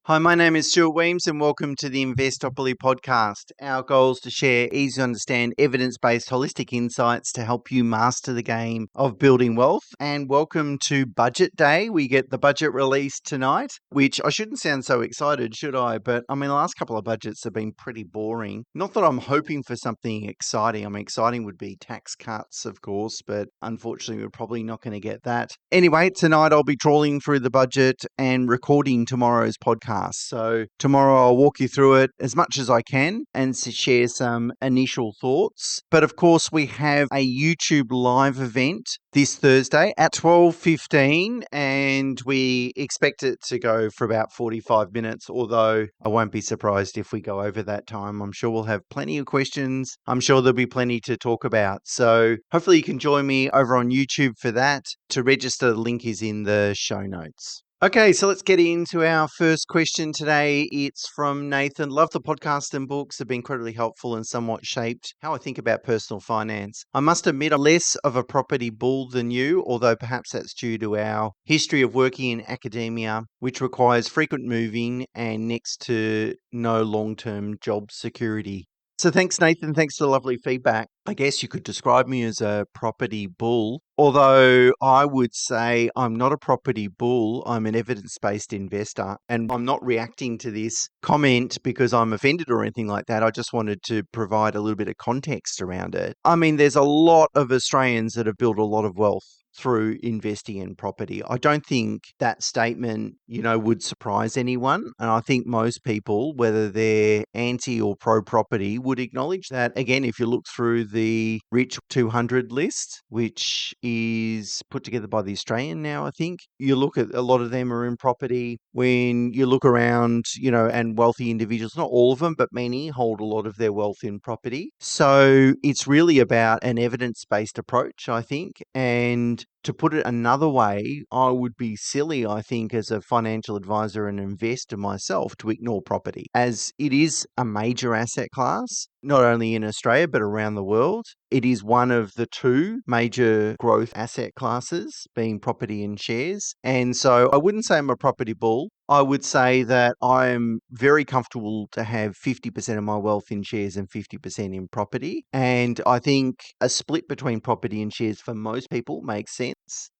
Hi, my name is Stuart Weems and welcome to the Investopoly podcast. Our goal is to share easy to understand evidence-based holistic insights to help you master the game of building wealth. And welcome to Budget Day. We get the budget released tonight, which I shouldn't sound so excited, should I? But I mean, the last couple of budgets have been pretty boring. Not that I'm hoping for something exciting. I mean, exciting would be tax cuts, of course, but unfortunately, we're probably not going to get that. Anyway, tonight I'll be trawling through the budget and recording tomorrow's podcast. So tomorrow I'll walk you through it as much as I can and share some initial thoughts. But of course, we have a YouTube live event this Thursday at 12:15, and we expect it to go for about 45 minutes, although I won't be surprised if we go over that time. I'm sure we'll have plenty of questions. I'm sure there'll be plenty to talk about. So hopefully you can join me over on YouTube for that. To register, the link is in the show notes. Okay, so let's get into our first question today. It's from Nathan. Love the podcast and books. Have been incredibly helpful and somewhat shaped how I think about personal finance. I must admit I'm less of a property bull than you, although perhaps that's due to our history of working in academia, which requires frequent moving and next to no long-term job security. So thanks, Nathan. Thanks for the lovely feedback. I guess you could describe me as a property bull, although I would say I'm not a property bull. I'm an evidence-based investor, and I'm not reacting to this comment because I'm offended or anything like that. I just wanted to provide a little bit of context around it. I mean, there's a lot of Australians that have built a lot of wealth through investing in property. I don't think that statement, would surprise anyone. And I think most people, whether they're anti or pro property, would acknowledge that. Again, if you look through the Rich 200 list, which is put together by the Australian now, I think, you look at a lot of them are in property. When you look around, and wealthy individuals, not all of them, but many hold a lot of their wealth in property. So it's really about an evidence-based approach, I think. And to put it another way, I would be silly, I think, as a financial advisor and investor myself to ignore property, as it is a major asset class, not only in Australia, but around the world. It is one of the two major growth asset classes, being property and shares. And so I wouldn't say I'm a property bull. I would say that I'm very comfortable to have 50% of my wealth in shares and 50% in property. And I think a split between property and shares for most people makes sense.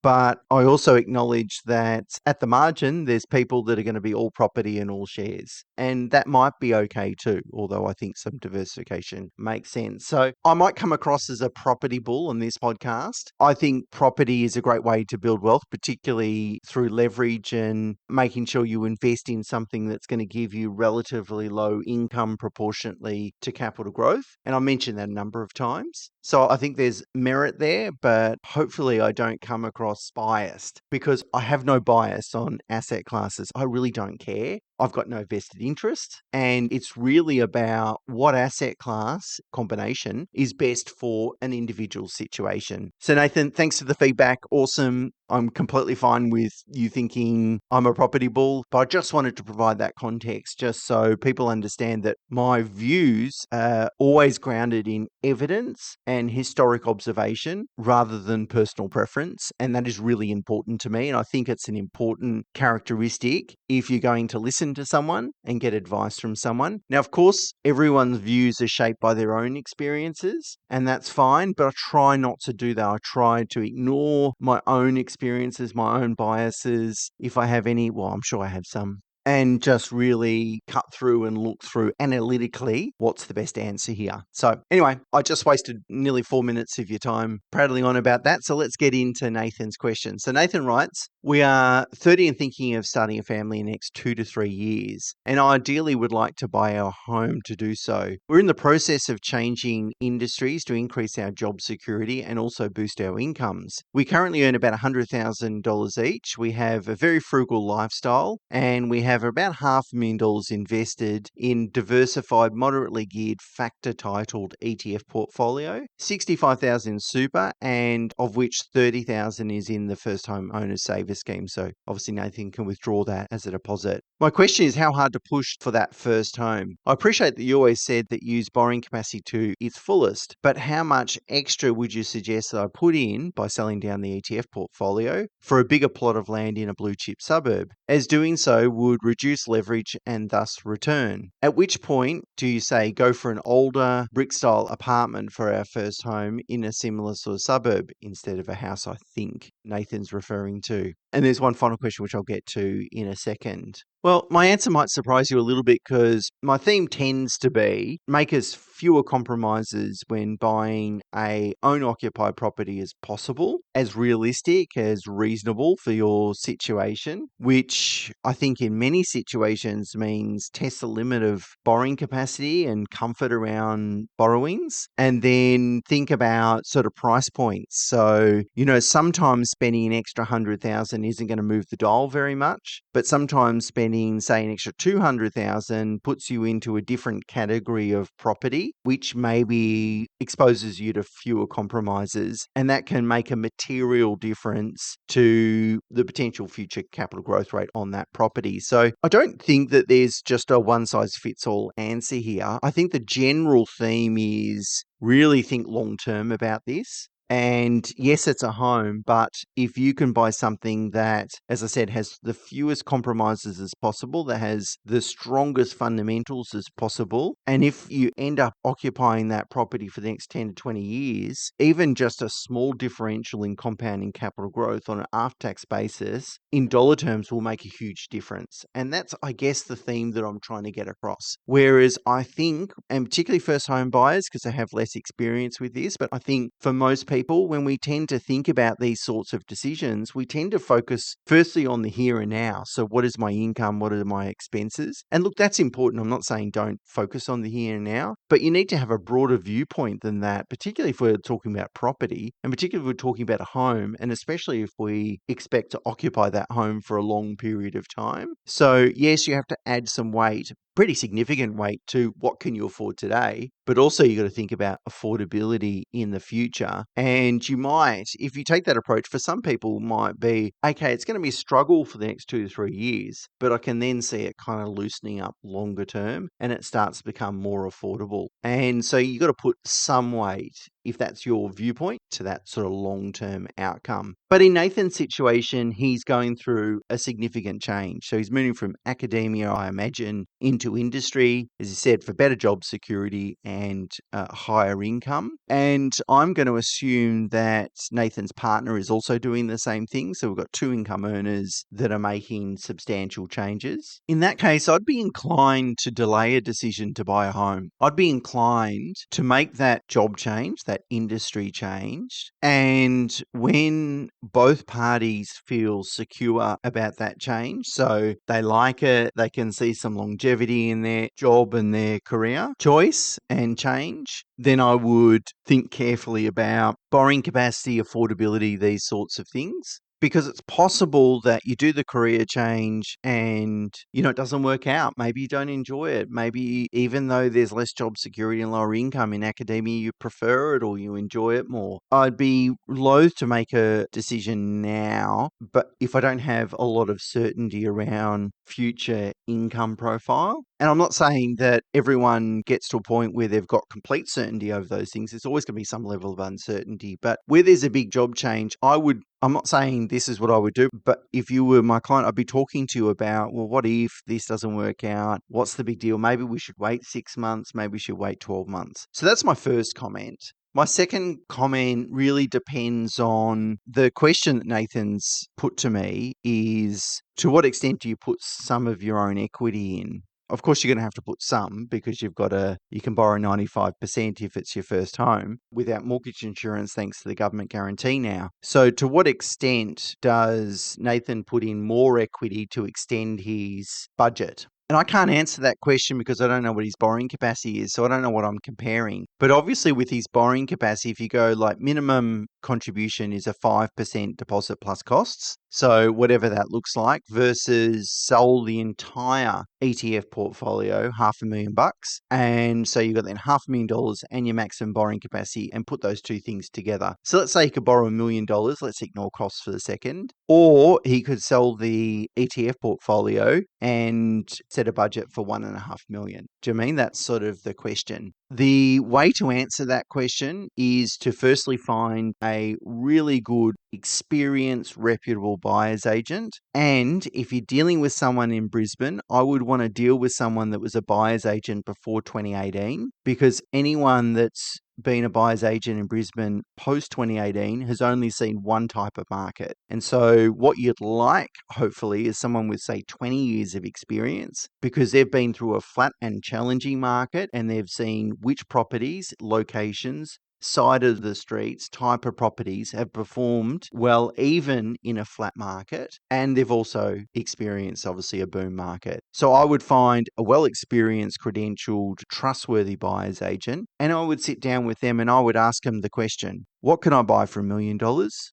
But I also acknowledge that at the margin, there's people that are going to be all property and all shares. And that might be okay too, although I think some diversification makes sense. So I might come across as a property bull on this podcast. I think property is a great way to build wealth, particularly through leverage and making sure you invest in something that's going to give you relatively low income proportionately to capital growth. And I mentioned that a number of times. So I think there's merit there, but hopefully I don't come across biased, because I have no bias on asset classes. I really don't care. I've got no vested interest, and it's really about what asset class combination is best for an individual situation. So Nathan, thanks for the feedback. Awesome. I'm completely fine with you thinking I'm a property bull, but I just wanted to provide that context just so people understand that my views are always grounded in evidence and historic observation rather than personal preference. And that is really important to me. And I think it's an important characteristic if you're going to listen to someone and get advice from someone. Now, of course, everyone's views are shaped by their own experiences, and that's fine, but I try not to do that. I try to ignore my own experiences, my own biases. If I have any, well, I'm sure I have some, and just really cut through and look through analytically what's the best answer here. So anyway, I just wasted nearly 4 minutes of your time prattling on about that. So let's get into Nathan's question. So Nathan writes, we are 30 and thinking of starting a family in the next 2 to 3 years, and ideally would like to buy our home to do so. We're in the process of changing industries to increase our job security and also boost our incomes. We currently earn about $100,000 each. We have a very frugal lifestyle, and we have about $500,000 invested in diversified, moderately geared, factor titled ETF portfolio, 65,000 in super, and of which 30,000 is in the first home owner saver scheme. So obviously Nathan can withdraw that as a deposit. My question is how hard to push for that first home. I appreciate that you always said that you use borrowing capacity to its fullest, but how much extra would you suggest that I put in by selling down the ETF portfolio for a bigger plot of land in a blue chip suburb? as doing so would reduce leverage and thus return. At which point do you say go for an older brick-style apartment for our first home in a similar sort of suburb instead of a house, I think Nathan's referring to? And there's one final question which I'll get to in a second. Well, my answer might surprise you a little bit because my theme tends to be make as fewer compromises when buying a owner-occupied property as possible, as realistic, as reasonable for your situation, which I think in many situations means test the limit of borrowing capacity and comfort around borrowings, and then think about sort of price points. So, sometimes spending an extra 100,000 isn't going to move the dial very much, but sometimes spending, say, an extra 200,000 puts you into a different category of property, which maybe exposes you to fewer compromises, and that can make a material difference to the potential future capital growth rate on that property. So I don't think that there's just a one-size-fits-all answer here. I think the general theme is really think long-term about this. And yes, it's a home, but if you can buy something that, as I said, has the fewest compromises as possible, that has the strongest fundamentals as possible, and if you end up occupying that property for the next 10 to 20 years, even just a small differential in compounding capital growth on an after-tax basis, in dollar terms, will make a huge difference. And that's, I guess, the theme that I'm trying to get across. Whereas I think, and particularly first home buyers, because they have less experience with this, but I think for most people, when we tend to think about these sorts of decisions, we tend to focus firstly on the here and now. So what is my income? What are my expenses? And look, that's important. I'm not saying don't focus on the here and now, but you need to have a broader viewpoint than that, particularly if we're talking about property, and particularly if we're talking about a home, and especially if we expect to occupy that home for a long period of time. So yes, you have to add some weight, pretty significant weight, to what can you afford today, but also you got to think about affordability in the future. And you might, if you take that approach, for some people might be, okay, it's going to be a struggle for the next 2 to 3 years, but I can then see it kind of loosening up longer term and it starts to become more affordable. And so you got to put some weight, if that's your viewpoint, to that sort of long-term outcome. But in Nathan's situation, he's going through a significant change. So he's moving from academia, I imagine, into industry, as he said, for better job security and higher income. And I'm going to assume that Nathan's partner is also doing the same thing. So we've got two income earners that are making substantial changes. In that case, I'd be inclined to delay a decision to buy a home. I'd be inclined to make that job change, that industry change. And when both parties feel secure about that change, so they like it, they can see some longevity in their job and their career choice and change, then I would think carefully about borrowing capacity, affordability, these sorts of things. Because it's possible that you do the career change and, it doesn't work out. Maybe you don't enjoy it. Maybe even though there's less job security and lower income in academia, you prefer it or you enjoy it more. I'd be loath to make a decision now, but if I don't have a lot of certainty around future income profile. And I'm not saying that everyone gets to a point where they've got complete certainty over those things. There's always going to be some level of uncertainty. But where there's a big job change, I'm not saying this is what I would do, but if you were my client, I'd be talking to you about, well, what if this doesn't work out? What's the big deal? Maybe we should wait 6 months. Maybe we should wait 12 months. So that's my first comment. My second comment really depends on the question that Nathan's put to me is, to what extent do you put some of your own equity in? Of course, you're going to have to put some because you can borrow 95% if it's your first home without mortgage insurance, thanks to the government guarantee now. So to what extent does Nathan put in more equity to extend his budget? And I can't answer that question because I don't know what his borrowing capacity is, so I don't know what I'm comparing. But obviously with his borrowing capacity, if you go like minimum contribution is a 5% deposit plus costs, so whatever that looks like, versus sell the entire ETF portfolio, $500,000. And so you've got then $500,000 and your maximum borrowing capacity, and put those two things together. So let's say you could borrow $1 million. Let's ignore costs for a second. Or he could sell the ETF portfolio and set a budget for 1.5 million. Do you mean that's sort of the question? The way to answer that question is to firstly find a really good, experienced, reputable buyer's agent. And if you're dealing with someone in Brisbane, I would want to deal with someone that was a buyer's agent before 2018, because anyone that's been a buyer's agent in Brisbane post 2018 has only seen one type of market. And so what you'd like, hopefully, is someone with, say, 20 years of experience, because they've been through a flat and challenging market and they've seen which properties, locations, side of the streets, type of properties have performed well even in a flat market, and they've also experienced obviously a boom market. So I would find a well-experienced, credentialed, trustworthy buyer's agent, and I would sit down with them and I would ask them the question, what can I buy for $1 million?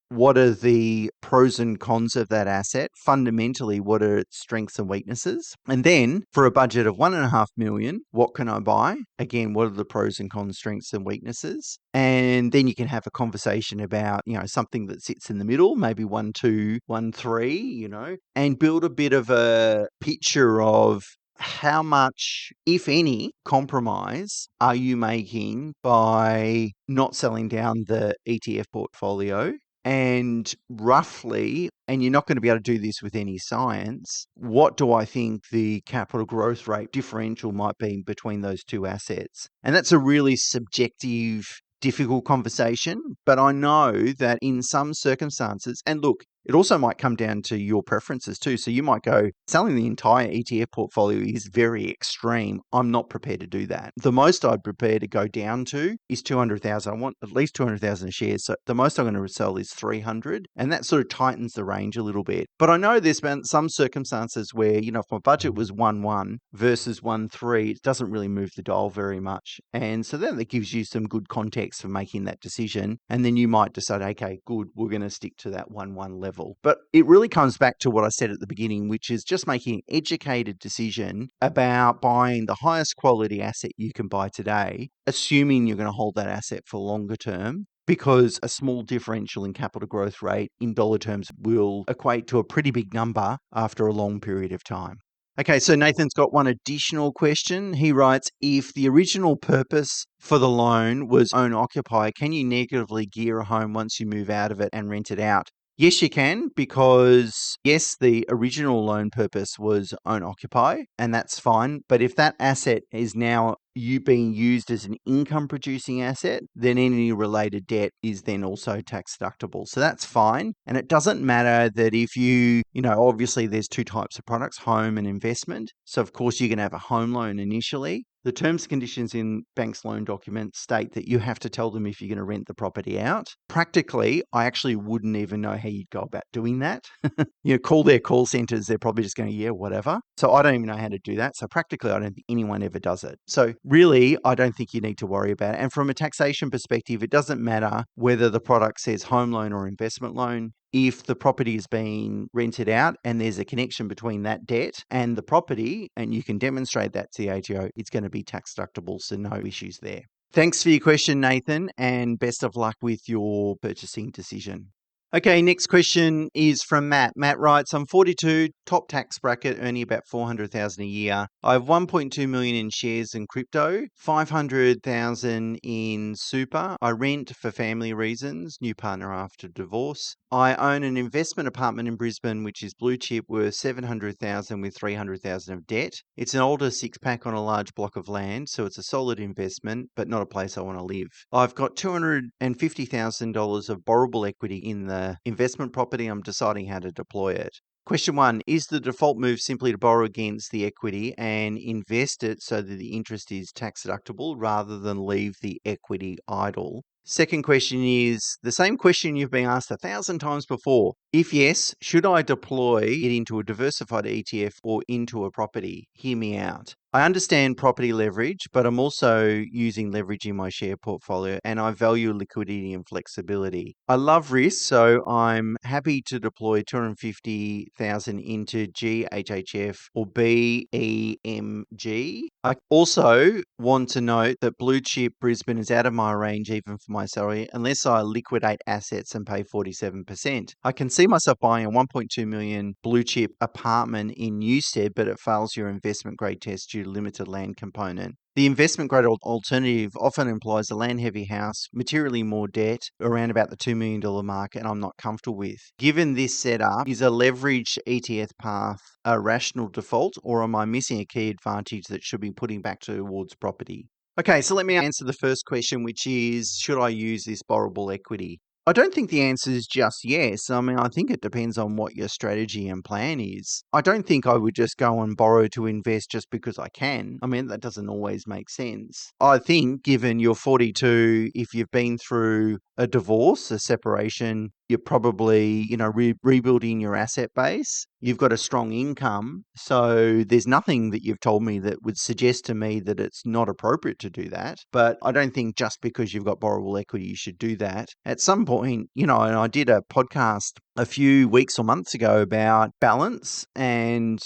What are the pros and cons of that asset? Fundamentally, what are its strengths and weaknesses? And then for a budget of 1.5 million, what can I buy? Again, what are the pros and cons, strengths and weaknesses? And then you can have a conversation about, something that sits in the middle, maybe 1, 2, 1, 3, and build a bit of a picture of how much, if any, compromise are you making by not selling down the ETF portfolio? And roughly, and you're not going to be able to do this with any science, what do I think the capital growth rate differential might be between those two assets? And that's a really subjective, difficult conversation, but I know that in some circumstances, and look, it also might come down to your preferences too. So you might go, selling the entire ETF portfolio is very extreme. I'm not prepared to do that. The most I'd prepare to go down to is 200,000. I want at least 200,000 shares. So the most I'm going to sell is 300. And that sort of tightens the range a little bit. But I know there's been some circumstances where, if my budget was 1.1 versus 1.3, it doesn't really move the dial very much. And so then that gives you some good context for making that decision. And then you might decide, okay, good, we're going to stick to that 1.1 level. But it really comes back to what I said at the beginning, which is just making an educated decision about buying the highest quality asset you can buy today, assuming you're going to hold that asset for longer term, because a small differential in capital growth rate in dollar terms will equate to a pretty big number after a long period of time. Okay, so Nathan's got one additional question. He writes, if the original purpose for the loan was own-occupy, can you negatively gear a home once you move out of it and rent it out? Yes, you can, because yes, the original loan purpose was own-occupy, and that's fine. But if that asset is now being used as an income producing asset, then any related debt is then also tax deductible. So that's fine. And it doesn't matter that if obviously there's two types of products, home and investment. So of course you can have a home loan initially. The terms and conditions in banks' loan documents state that you have to tell them if you're going to rent the property out. Practically, I actually wouldn't even know how you'd go about doing that. Call their call centers. They're probably just going, yeah, whatever. So I don't even know how to do that. So practically, I don't think anyone ever does it. So really, I don't think you need to worry about it. And from a taxation perspective, it doesn't matter whether the product says home loan or investment loan. If the property is being rented out and there's a connection between that debt and the property, and you can demonstrate that to the ATO, it's going to be tax deductible, so no issues there. Thanks for your question, Nathan, and best of luck with your purchasing decision. Okay, next question is from Matt. Matt writes, I'm 42, top tax bracket, earning about 400,000 a year. I have 1.2 million in shares and crypto, 500,000 in super. I rent for family reasons, new partner after divorce. I own an investment apartment in Brisbane, which is blue chip, worth 700,000 with 300,000 of debt. It's an older six-pack on a large block of land, so it's a solid investment, but not a place I want to live. I've got $250,000 of borrowable equity in the investment property. I'm deciding how to deploy it. Question 1, is the default move simply to borrow against the equity and invest it so that the interest is tax deductible rather than leave the equity idle? Second question is the same question you've been asked 1,000 times before. If yes, should I deploy it into a diversified ETF or into a property? Hear me out. I understand property leverage, but I'm also using leverage in my share portfolio and I value liquidity and flexibility. I love risk, so I'm happy to deploy 250,000 into GHHF or BEMG. I also want to note that blue chip Brisbane is out of my range even for my salary unless I liquidate assets and pay 47%. I can see myself buying a 1.2 million blue chip apartment in Newstead, but it fails your investment grade test due to limited land component. The investment grade alternative often implies a land heavy house, materially more debt, around about the $2 million mark, and I'm not comfortable with. Given this setup, is a leveraged ETF path a rational default, or am I missing a key advantage that should be putting back towards property? Okay, so let me answer the first question, which is, should I use this borrowable equity? I don't think the answer is just yes. I mean, I think it depends on what your strategy and plan is. I don't think I would just go and borrow to invest just because I can. I mean, that doesn't always make sense. I think given you're 42, if you've been through a divorce, a separation, you're probably, rebuilding your asset base. You've got a strong income. So there's nothing that you've told me that would suggest to me that it's not appropriate to do that. But I don't think just because you've got borrowable equity, you should do that. At some point, and I did a podcast a few weeks or months ago about balance and,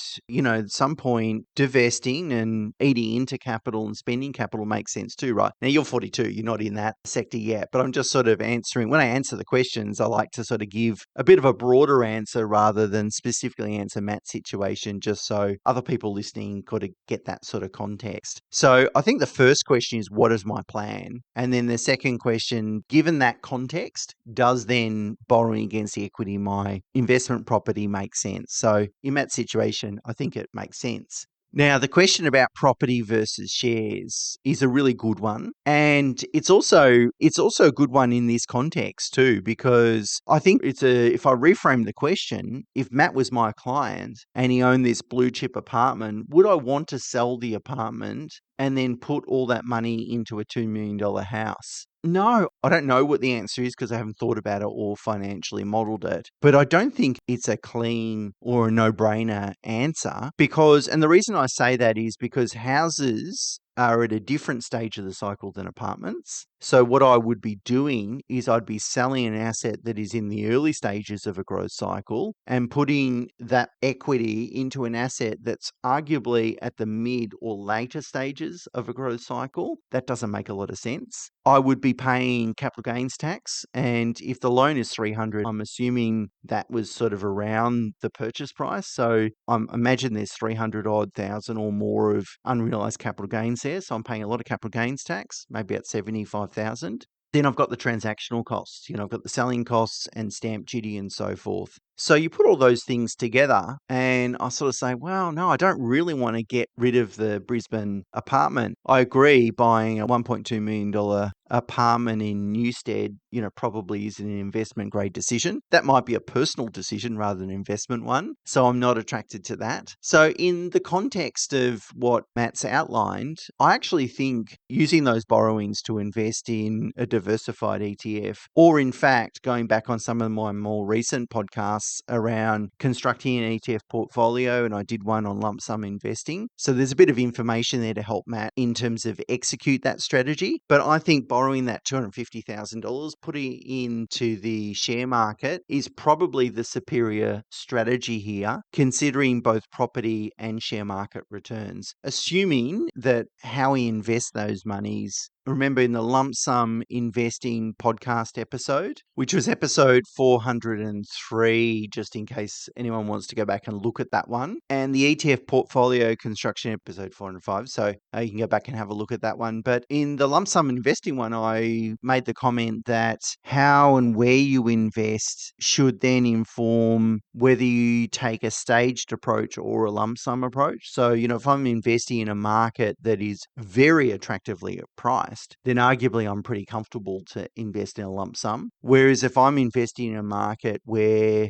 at some point divesting and eating into capital and spending capital makes sense too, right? Now you're 42, you're not in that sector yet, but I'm just sort of answering, when I answer the questions, I like to sort of give a bit of a broader answer rather than specifically answer Matt's situation, just so other people listening could get that sort of context. So I think the first question is, what is my plan? And then the second question, given that context, does then borrowing against the equity my investment property make sense? So in that situation, I think it makes sense. Now, the question about property versus shares is a really good one. And it's also a good one in this context too, because I think if I reframe the question, if Matt was my client and he owned this blue chip apartment, would I want to sell the apartment and then put all that money into a $2 million house? No, I don't know what the answer is because I haven't thought about it or financially modeled it. But I don't think it's a clean or a no-brainer answer and the reason I say that is because houses are at a different stage of the cycle than apartments. So what I would be doing is I'd be selling an asset that is in the early stages of a growth cycle and putting that equity into an asset that's arguably at the mid or later stages of a growth cycle. That doesn't make a lot of sense. I would be paying capital gains tax, and if the loan is 300, I'm assuming that was sort of around the purchase price. So I imagine there's 300 odd thousand or more of unrealized capital gains there. So I'm paying a lot of capital gains tax, maybe at 75,000. Then I've got the transactional costs. I've got the selling costs and stamp duty and so forth. So you put all those things together and I sort of say, well, no, I don't really want to get rid of the Brisbane apartment. I agree buying a $1.2 million apartment in Newstead, probably is an investment grade decision. That might be a personal decision rather than an investment one. So I'm not attracted to that. So in the context of what Matt's outlined, I actually think using those borrowings to invest in a diversified ETF, or in fact, going back on some of my more recent podcasts around constructing an ETF portfolio, and I did one on lump sum investing. So there's a bit of information there to help Matt in terms of execute that strategy. But I think borrowing that $250,000, putting into the share market is probably the superior strategy here, considering both property and share market returns, assuming that how he invests those monies. Remember in the lump sum investing podcast episode, which was episode 403, just in case anyone wants to go back and look at that one, and the ETF portfolio construction episode 405. So you can go back and have a look at that one. But in the lump sum investing one, I made the comment that how and where you invest should then inform whether you take a staged approach or a lump sum approach. So, if I'm investing in a market that is very attractively priced, priced, then arguably I'm pretty comfortable to invest in a lump sum. Whereas if I'm investing in a market where,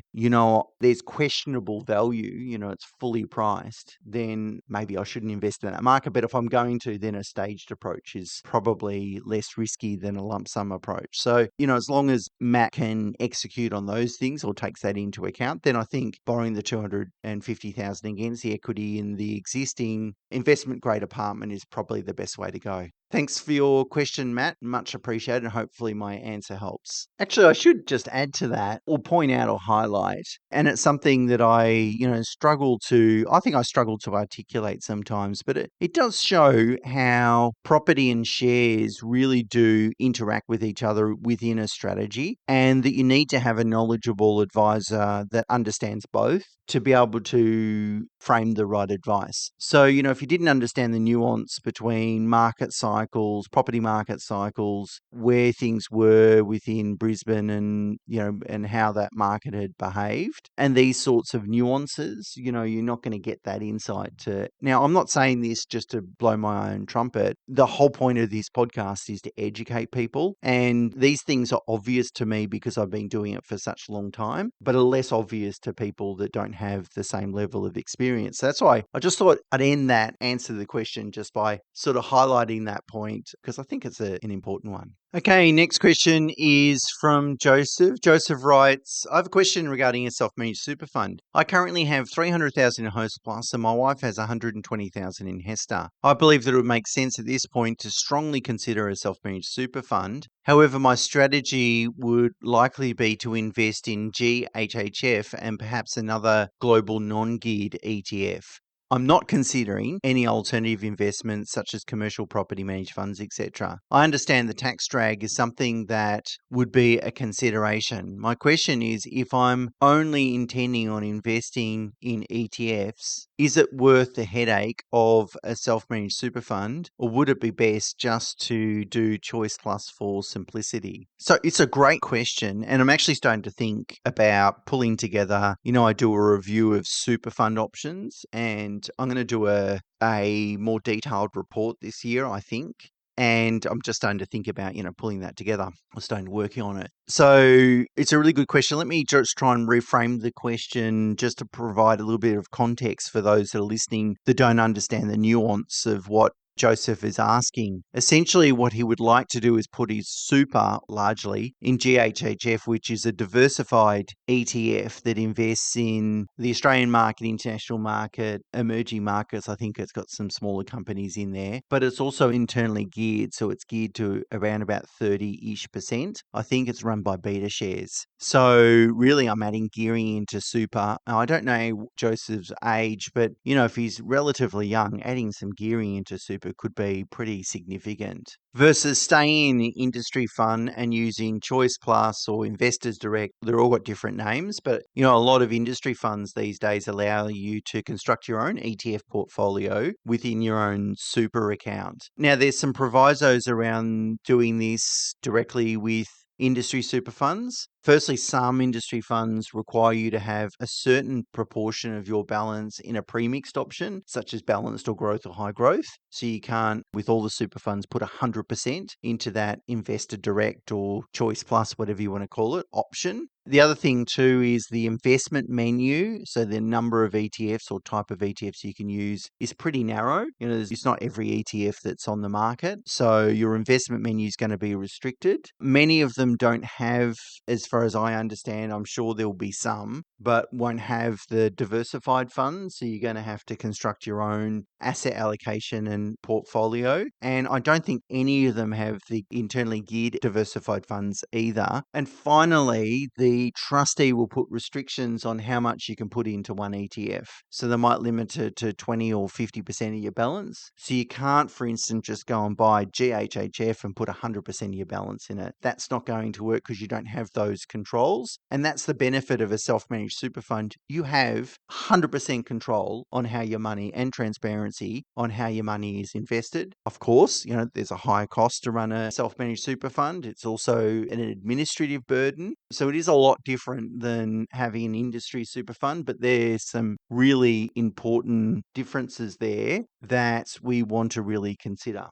there's questionable value, it's fully priced, then maybe I shouldn't invest in that market. But if I'm going to, then a staged approach is probably less risky than a lump sum approach. So, as long as Matt can execute on those things or takes that into account, then I think borrowing the 250,000 against the equity in the existing investment grade apartment is probably the best way to go. Thanks for your question, Matt. Much appreciated. And hopefully my answer helps. Actually, I should just add to that or point out or highlight, and it's something that I struggle to articulate sometimes, but it does show how property and shares really do interact with each other within a strategy, and that you need to have a knowledgeable advisor that understands both to be able to frame the right advice. So, if you didn't understand the nuance between market cycles, property market cycles, where things were within Brisbane and how that market had behaved and these sorts of nuances, you're not going to get that insight to. Now, I'm not saying this just to blow my own trumpet. The whole point of this podcast is to educate people. And these things are obvious to me because I've been doing it for such a long time, but are less obvious to people that don't have the same level of experience. So that's why I just thought I'd answer the question just by sort of highlighting that point because I think it's an important one. Okay, next question is from Joseph. Joseph writes, I have a question regarding a self-managed super fund. I currently have 300,000 in Host Plus and my wife has 120,000 in Hester. I believe that it would make sense at this point to strongly consider a self-managed super fund. However, my strategy would likely be to invest in GHHF and perhaps another global non-geared ETF. I'm not considering any alternative investments such as commercial property managed funds, etc. I understand the tax drag is something that would be a consideration. My question is, if I'm only intending on investing in ETFs, is it worth the headache of a self-managed super fund, or would it be best just to do Choice Plus for simplicity? So it's a great question, and I'm actually starting to think about pulling together, I do a review of super fund options, and I'm going to do a more detailed report this year, I think. And I'm just starting to think about, pulling that together. I'm starting to work on it. So it's a really good question. Let me just try and reframe the question just to provide a little bit of context for those that are listening that don't understand the nuance of what Joseph is asking. Essentially, what he would like to do is put his super largely in GHHF, which is a diversified ETF that invests in the Australian market, international market, emerging markets. I think it's got some smaller companies in there, but it's also internally geared. So it's geared to around about 30-ish%. I think it's run by beta shares. So really, I'm adding gearing into super. Now, I don't know Joseph's age, but if he's relatively young, adding some gearing into super could be pretty significant versus staying in the industry fund and using Choice Plus or Investors Direct. They're all got different names, but a lot of industry funds these days allow you to construct your own ETF portfolio within your own super account. Now, there's some provisos around doing this directly with industry super funds. Firstly, some industry funds require you to have a certain proportion of your balance in a premixed option, such as balanced or growth or high growth. So you can't, with all the super funds, put 100% into that Investor Direct or Choice Plus, whatever you want to call it, option. The other thing too is the investment menu. So the number of ETFs or type of ETFs you can use is pretty narrow. It's not every ETF that's on the market. So your investment menu is going to be restricted. Many of them don't have, as far as I understand, I'm sure there'll be some, but won't have the diversified funds. So you're going to have to construct your own asset allocation and portfolio. And I don't think any of them have the internally geared diversified funds either. And finally, the trustee will put restrictions on how much you can put into one ETF. So they might limit it to 20 or 50% of your balance. So you can't, for instance, just go and buy GHHF and put 100% of your balance in it. That's not going to work because you don't have those controls. And that's the benefit of a self-managed super fund. You have 100% control on how your money and transparency on how your money is invested. Of course, there's a higher cost to run a self-managed super fund. It's also an administrative burden. So it is a lot different than having an industry super fund, but there's some really important differences there that we want to really consider.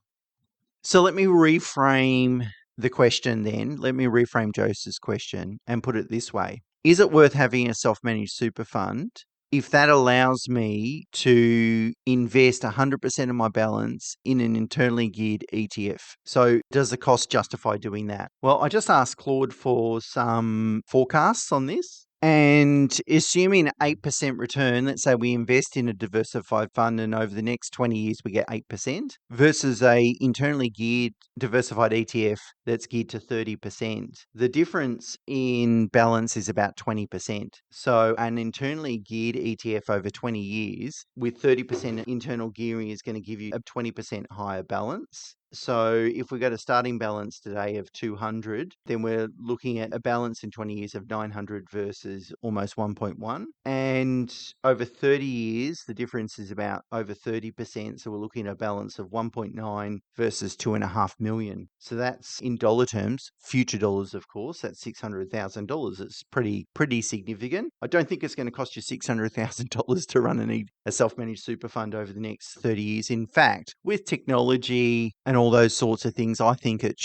So let me reframe the question then. Let me reframe Joseph's question and put it this way. Is it worth having a self-managed super fund if that allows me to invest 100% of my balance in an internally geared ETF? So does the cost justify doing that? Well, I just asked Claude for some forecasts on this. And assuming 8% return, let's say we invest in a diversified fund and over the next 20 years we get 8% versus a internally geared diversified ETF that's geared to 30%. The difference in balance is about 20%. So an internally geared ETF over 20 years with 30% internal gearing is going to give you a 20% higher balance. So if we got a starting balance today of 200, then we're looking at a balance in 20 years of 900 versus almost 1.1. And over 30 years, the difference is about over 30%. So we're looking at a balance of 1.9 versus 2.5 million. So that's in dollar terms, future dollars, of course, that's $600,000. It's pretty significant. I don't think it's going to cost you $600,000 to run a self-managed super fund over the next 30 years. In fact, with technology and all those sorts of things, I think that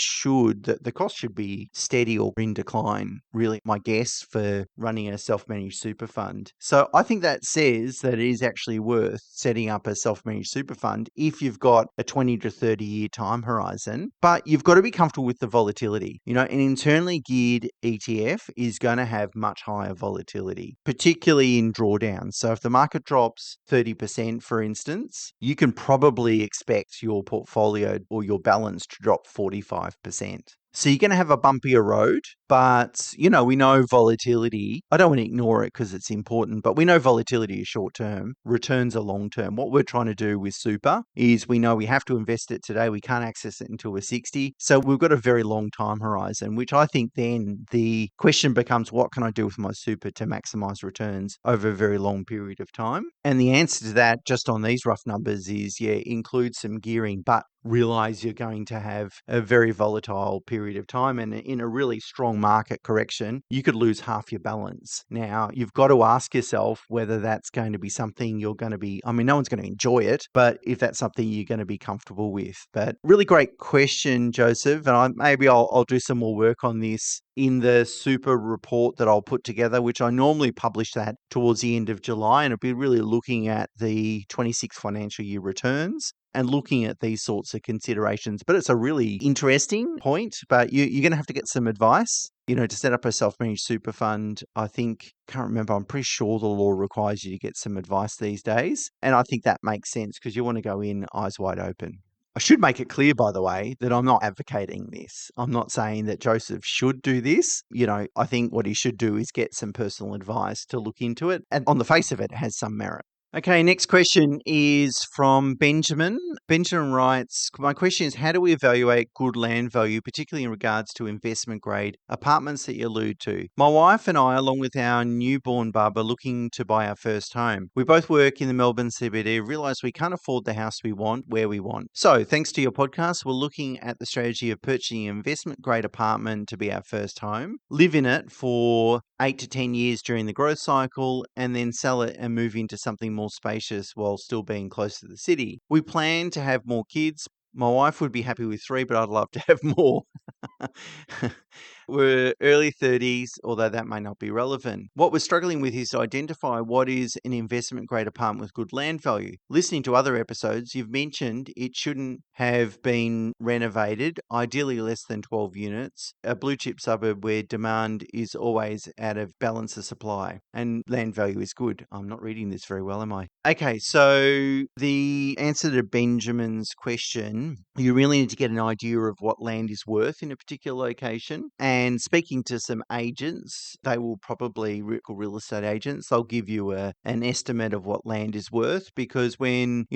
the cost should be steady or in decline, really, my guess for running a self-managed super fund. So I think that says that it is actually worth setting up a self-managed super fund if you've got a 20 to 30 year time horizon, but you've got to be comfortable with the volatility. An internally geared ETF is going to have much higher volatility, particularly in drawdowns. So if the market drops 30%, for instance, you can probably expect your portfolio or your balance to drop 45%. So you're going to have a bumpier road, but, we know volatility. I don't want to ignore it because it's important, but we know volatility is short term, returns are long term. What we're trying to do with super is we know we have to invest it today. We can't access it until we're 60. So we've got a very long time horizon, which I think then the question becomes, what can I do with my super to maximize returns over a very long period of time? And the answer to that, just on these rough numbers, is include some gearing, but realize you're going to have a very volatile period of time. And in a really strong market correction, you could lose half your balance. Now, you've got to ask yourself whether that's going to be something you're going to be, no one's going to enjoy it, but if that's something you're going to be comfortable with. But really great question, Joseph. And maybe I'll do some more work on this in the super report that I'll put together, which I normally publish that towards the end of July. And it'll be really looking at the 26 financial year returns and looking at these sorts of considerations. But it's a really interesting point, but you're going to have to get some advice, to set up a self-managed super fund. Can't remember, I'm pretty sure the law requires you to get some advice these days. And I think that makes sense because you want to go in eyes wide open. I should make it clear, by the way, that I'm not advocating this. I'm not saying that Joseph should do this. I think what he should do is get some personal advice to look into it. And on the face of it, it has some merit. Okay, next question is from Benjamin. Benjamin writes, my question is, how do we evaluate good land value, particularly in regards to investment grade apartments that you allude to? My wife and I, along with our newborn bub, are looking to buy our first home. We both work in the Melbourne CBD, realize we can't afford the house we want, where we want. So thanks to your podcast, we're looking at the strategy of purchasing an investment grade apartment to be our first home, live in it for 8 to 10 years during the growth cycle, and then sell it and move into something more spacious while still being close to the city. We plan to have more kids. My wife would be happy with 3, but I'd love to have more. We're early 30s, although that may not be relevant. What we're struggling with is to identify what is an investment grade apartment with good land value. Listening to other episodes, you've mentioned it shouldn't have been renovated, ideally less than 12 units, a blue chip suburb where demand is always out of balance of supply and land value is good. I'm not reading this very well, am I? Okay, so the answer to Benjamin's question, you really need to get an idea of what land is worth in a particular location. And speaking to some agents, they will probably, real estate agents, they'll give you an estimate of what land is worth, because when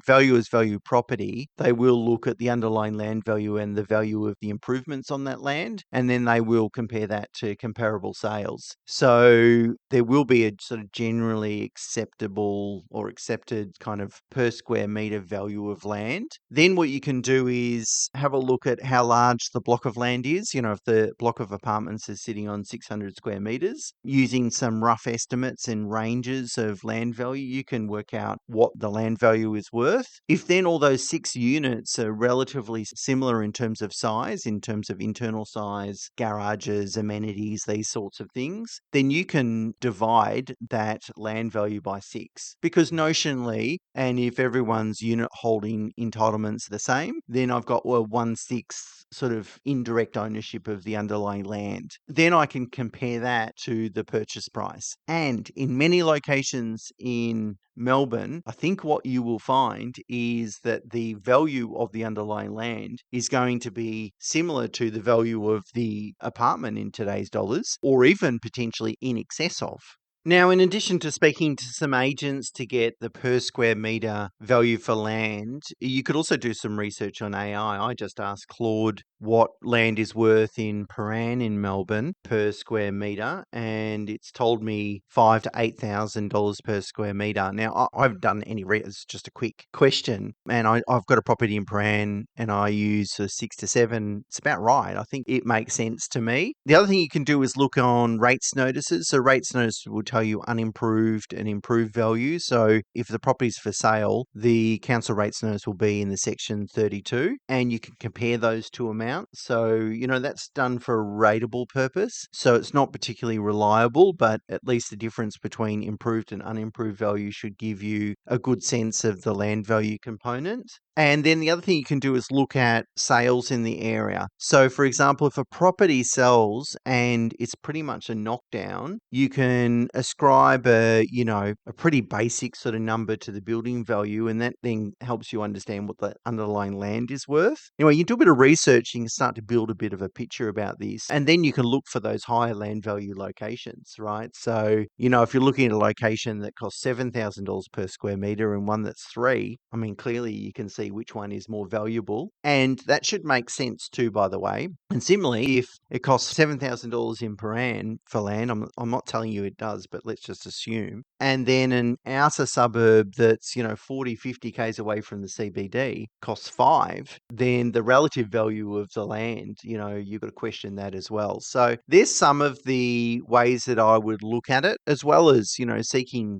valuers value property, they will look at the underlying land value and the value of the improvements on that land, and then they will compare that to comparable sales. So there will be a sort of generally acceptable or accepted kind of per square meter value of land. Then what you can do is have a look at how large the block of land is. if the block of apartments is sitting on 600 square meters, using some rough estimates and ranges of land value, you can work out what the land value is worth. If then all those 6 units are relatively similar in terms of size, in terms of internal size, garages, amenities, these sorts of things, then you can divide that land value by 6. Because notionally, and if everyone's unit holding entitlements are the same, then I've got 1/6 sort of indirect ownership of the underlying land. Then I can compare that to the purchase price. And in many locations in Melbourne, I think what you will find is that the value of the underlying land is going to be similar to the value of the apartment in today's dollars, or even potentially in excess of. Now, in addition to speaking to some agents to get the per square meter value for land, you could also do some research on AI. I just asked Claude what land is worth in Paran in Melbourne per square meter, and it's told me $5,000 to $8,000 per square meter. Now, I haven't done any it's just a quick question, and I've got a property in Paran, and I use 6 to 7. It's about right. I think it makes sense to me. The other thing you can do is look on rates notices. So rates notices will tell you unimproved and improved value. So if the property's for sale, the council rates notice will be in the section 32, and you can compare those two amounts. So, that's done for a rateable purpose. So it's not particularly reliable, but at least the difference between improved and unimproved value should give you a good sense of the land value component. And then the other thing you can do is look at sales in the area. So, for example, if a property sells and it's pretty much a knockdown, you can ascribe a pretty basic sort of number to the building value, and that then helps you understand what the underlying land is worth. Anyway, you do a bit of research, you can start to build a bit of a picture about this, and then you can look for those higher land value locations, right? So, if you're looking at a location that costs $7,000 per square meter and one that's 3, clearly you can see which one is more valuable. And that should make sense too, by the way. And similarly, if it costs $7,000 in Paran for land, I'm not telling you it does, but let's just assume. And then an outer suburb that's, 40, 50 Ks away from the CBD costs 5, then the relative value of the land, you've got to question that as well. So there's some of the ways that I would look at it, as well as,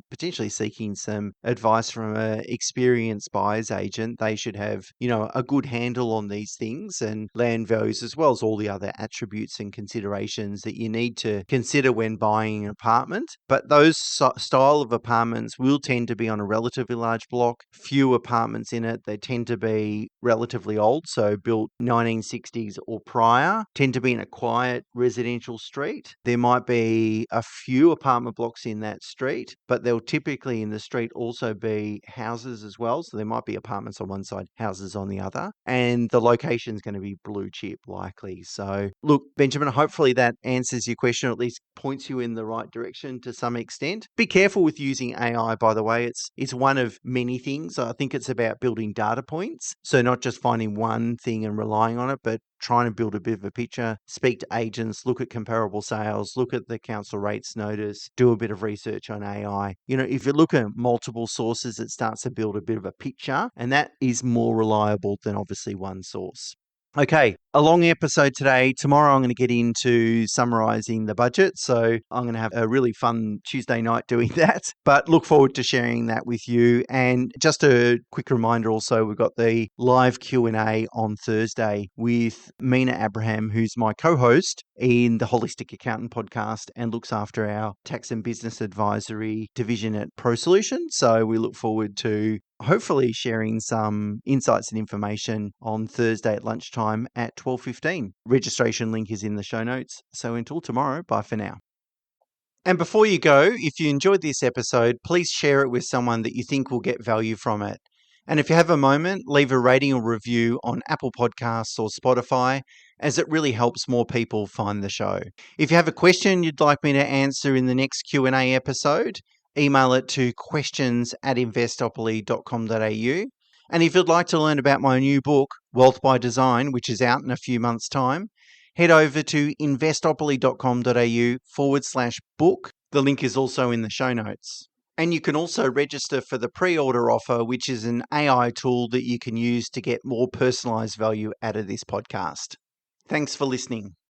potentially seeking some advice from an experienced buyer's agent. They should have, a good handle on these things and land values, as well as all the other attributes and considerations that you need to consider when buying an apartment. But those style of apartments will tend to be on a relatively large block, few apartments in it. They tend to be relatively old, so built 1960s or prior, tend to be in a quiet residential street. There might be a few apartment blocks in that street, but there'll typically in the street also be houses as well. So there might be apartments on one side, houses on the other, and the location is going to be blue chip likely. So look, Benjamin, hopefully that answers your question, or at least points you in the right direction to some extent. Be careful with using AI, by the way. It's one of many things. I think it's about building data points. So not just finding one thing and relying on it, but trying to build a bit of a picture, speak to agents, look at comparable sales, look at the council rates notice, do a bit of research on AI. If you look at multiple sources, it starts to build a bit of a picture, and that is more reliable than obviously one source. Okay, a long episode today. Tomorrow I'm going to get into summarising the budget. So I'm going to have a really fun Tuesday night doing that, but look forward to sharing that with you. And just a quick reminder also, we've got the live Q&A on Thursday with Mina Abraham, who's my co-host in the Holistic Accountant podcast and looks after our tax and business advisory division at Pro Solutions. So we look forward to hopefully sharing some insights and information on Thursday at lunchtime at 12:15. Registration link is in the show notes. So until tomorrow, bye for now. And before you go, if you enjoyed this episode, please share it with someone that you think will get value from it. And if you have a moment, leave a rating or review on Apple Podcasts or Spotify, as it really helps more people find the show. If you have a question you'd like me to answer in the next Q&A episode, email it to questions@investopoly.com.au. And if you'd like to learn about my new book, Wealth by Design, which is out in a few months' time, head over to investopoly.com.au/book. The link is also in the show notes. And you can also register for the pre-order offer, which is an AI tool that you can use to get more personalized value out of this podcast. Thanks for listening.